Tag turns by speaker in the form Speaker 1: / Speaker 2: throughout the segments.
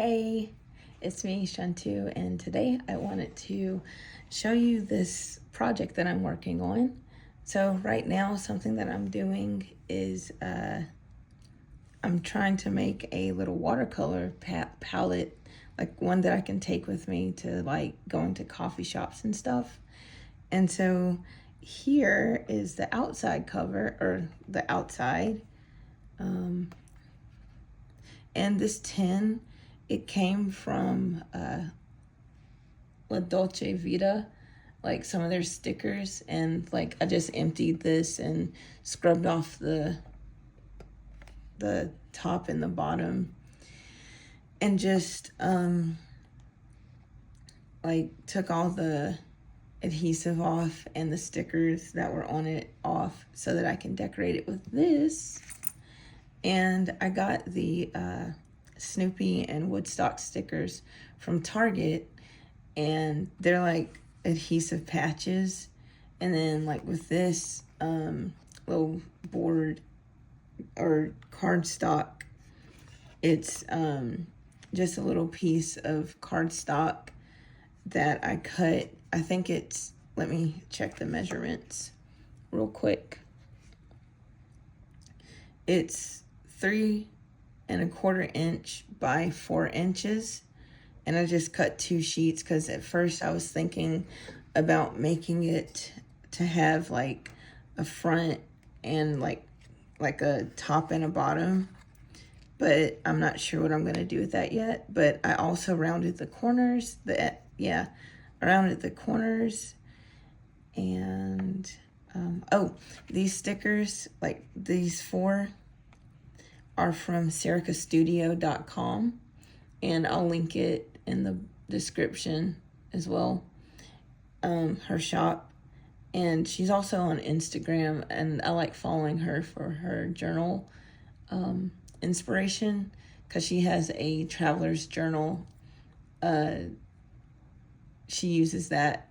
Speaker 1: Hey, it's me, Shantu, and today I wanted to show you this project that I'm working on. So right now, something that I'm doing is I'm trying to make a little watercolor palette, like one that I can take with me to like go into coffee shops and stuff. And so here is the outside cover, or the outside. And this tin, it came from Dolce Vita, like some of their stickers, and like I just emptied this and scrubbed off the top and the bottom, and just like took all the adhesive off and the stickers that were on it off so that I can decorate it with this. And I got the Snoopy and Woodstock stickers from Target, and they're like adhesive patches. And then like with this little board or cardstock, it's just a little piece of cardstock that I cut. I think it's, let me check the measurements real quick. It's 3¼ inch by 4 inches, and I just cut 2 sheets because at first I was thinking about making it to have like a front and like a top and a bottom, but I'm not sure what I'm gonna do with that yet. But I also rounded the corners. I rounded the corners, and oh, these stickers, like these 4, are from sericastudio.com, and I'll link it in the description as well. Her shop, and she's also on Instagram, and I like following her for her journal inspiration, because she has a traveler's journal. She uses that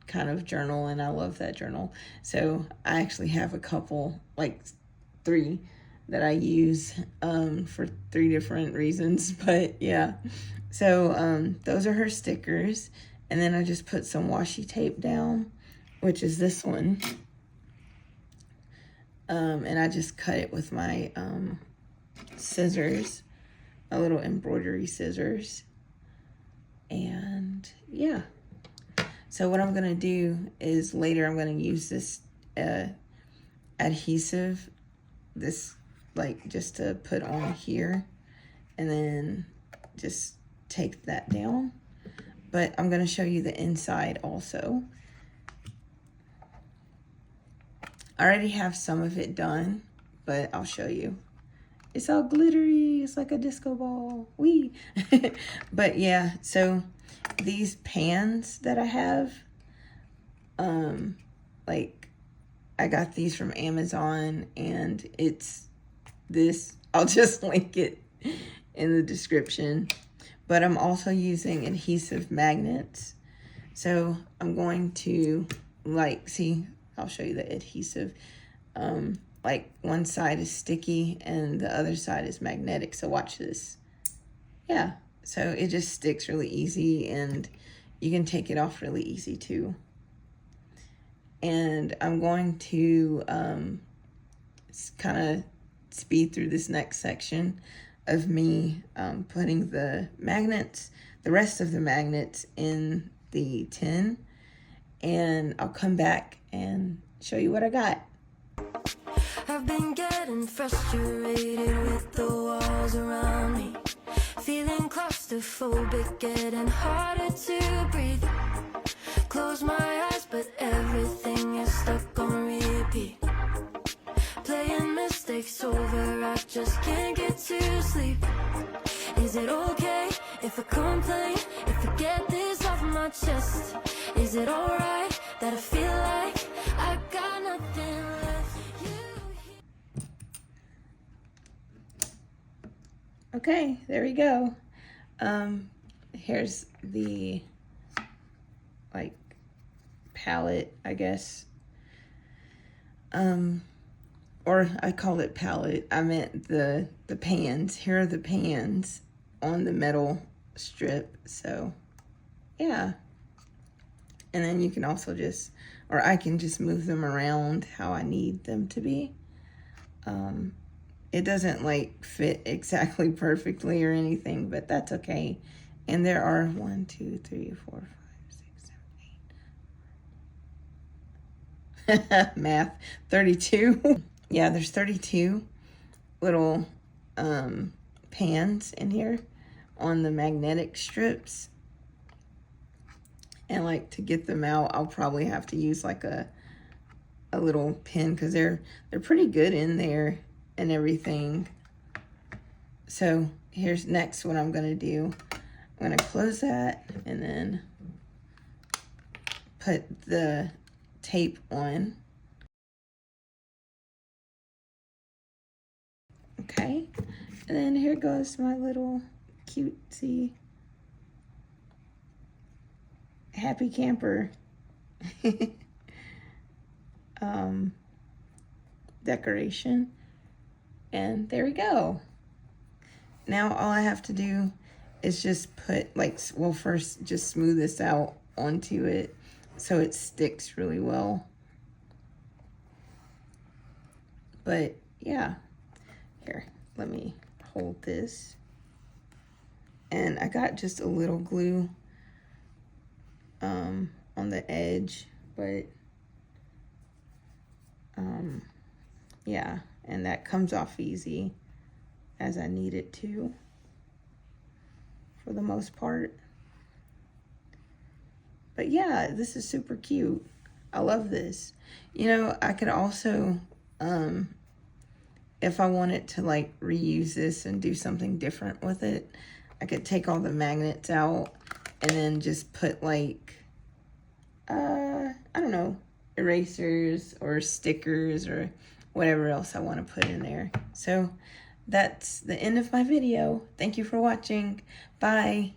Speaker 1: kind of journal, and I love that journal. So I actually have a couple, like 3 that I use for 3 different reasons, but yeah. So those are her stickers, and then I just put some washi tape down, which is this one, and I just cut it with my scissors, a little embroidery scissors, and yeah. So what I'm gonna do is later I'm gonna use this adhesive, this like just to put on here, and then just take that down. But I'm gonna show you the inside also. I already have some of it done, but I'll show you. It's all glittery, it's like a disco ball, wee. But yeah, so these pans that I have, like I got these from Amazon, and it's this, I'll just link it in the description. But I'm also using adhesive magnets. So I'm going to like, see, I'll show you the adhesive. Like one side is sticky and the other side is magnetic. So watch this. Yeah, so it just sticks really easy, and you can take it off really easy too. And I'm going to kind of speed through this next section of me putting the magnets, the rest of the magnets, in the tin, and I'll come back and show you what I got.
Speaker 2: I've been getting frustrated with the walls around me, feeling claustrophobic, getting harder to breathe. Close my eyes, but everything is stuck on repeat. Playing mistakes over, I just can't get to sleep. Is it okay if I complain, if I get this off my chest? Is it alright that I feel like I got nothing left?
Speaker 1: Okay, there we go. Here's the like palette, I guess. Or I call it palette. I meant the pans. Here are the pans. on the metal strip. So yeah. And then you can also just, or I can just move them around how I need them to be. It doesn't like fit exactly perfectly or anything, but that's okay. And there are 1, 2, 3, 4, 5, 6, 7, 8. Math, 32. Yeah, there's 32 little pans in here on the magnetic strips. And like to get them out, I'll probably have to use like a little pin, because they're pretty good in there and everything. So here's next what I'm gonna do. I'm gonna close that and then put the tape on. Okay, and then here goes my little cutesy happy camper decoration. And there we go. Now all I have to do is just put like, well, first just smooth this out onto it so it sticks really well. But yeah, here, let me hold this. And I got just a little glue on the edge, but yeah, and that comes off easy as I need it to, for the most part. But yeah, this is super cute. I love this. You know, I could also, if I wanted to like reuse this and do something different with it, I could take all the magnets out and then just put like, I don't know, erasers or stickers or whatever else I want to put in there. So that's the end of my video. Thank you for watching. Bye.